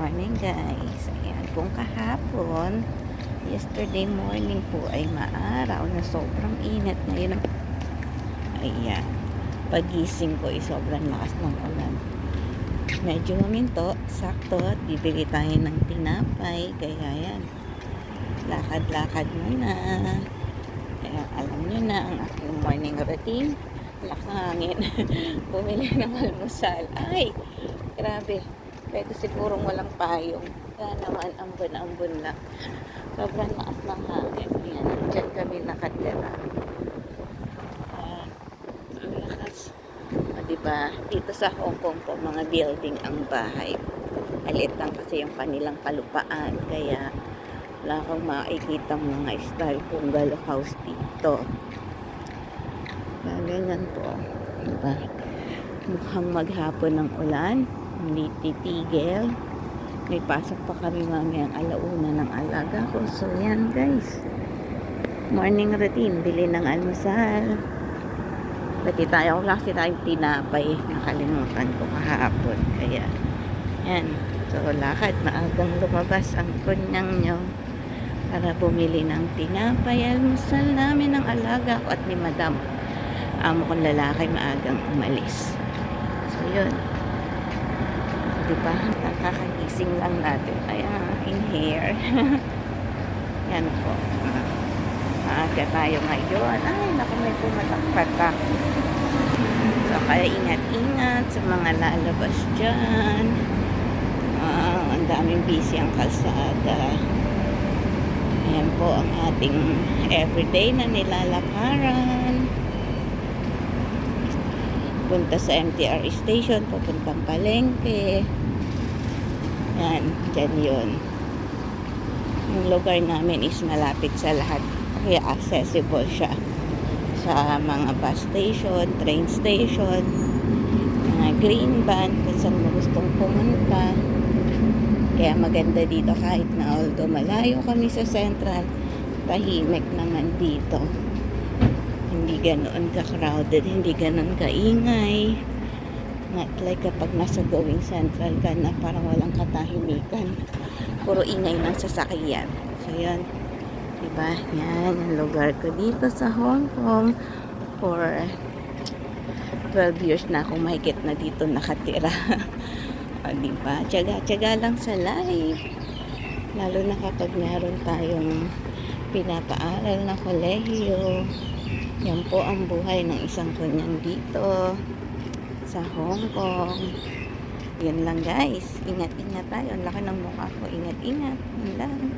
morning guys. Ayan, kung kahapon, yesterday morning po ay maaraw na sobrang init. Ngayon, ayan, pagising ko ay sobrang lakas ng ulan. Medyo huminto, sakto, at bibili tayo ng tinapay. Kaya yan, lakad-lakad muna. Kaya alam nyo na ang aking morning routine. Lakas ng hangin. Bumili ng almusal. Ay, grabe. Pwede sigurong walang payong. Kaya naman, ambon-ambon lang. Sobrang lakas ng hangin. Ayan, dyan kami nakatira. Ang lakas. Diba? Dito sa Hong Kong po, mga building ang bahay. Alit lang kasi yung kanilang palupaan. Kaya wala akong makikita mga style bungalow house dito. Kaya ganyan po. Diba? Mukhang maghapon ng ulan. Hindi titigil. May pasok pa kami mamayang alauna ng alaga ko. So yan guys, morning routine, bili ng almusal. Pati tayo, wala kasi tayong tinapay, nakalimutan ko kahapon. Kaya yan, so lakad, maagang lumabas ang kunyang nyo para bumili ng tinapay. Almusal namin ng alaga ko at ni madam. Amo kong lalaki maagang umalis. So yun, diba? Nakakagising lang natin. Ay, ang aking hair. Yan po. Maaga tayo ngayon. Ay, naku, may pumatak-patak. So, kaya ingat-ingat sa mga lalabas dyan. Ang daming busy ang kalsada. Ayan po ang ating everyday na nilalakaran. Punta sa MTR station, pupuntang palengke. Yan, dyan yun. Yung lugar namin is malapit sa lahat. Kaya accessible siya sa mga bus station, train station, mga green van, kung saan mo gustong pumunta. Kaya maganda dito kahit na although malayo kami sa central, tahimik naman dito. Hindi ganoon ka-crowded, hindi ganoon kaingay. Not like kapag nasa going central ka na parang walang katahimikan. Puro ingay ng sasakyan. So yan, diba? Yan, ang lugar ko dito sa Hong Kong. For 12 years na akong mahigit na dito nakatira. O diba? Tiyaga-tiyaga lang sa life. Lalo na kapag meron tayong pinapaaral na kolehiyo. Yan po ang buhay ng isang kunyang dito sa Hong Kong. Yan lang guys. Ingat-ingat tayo. Ang laki ng mukha ko. Ingat-ingat. Yan lang.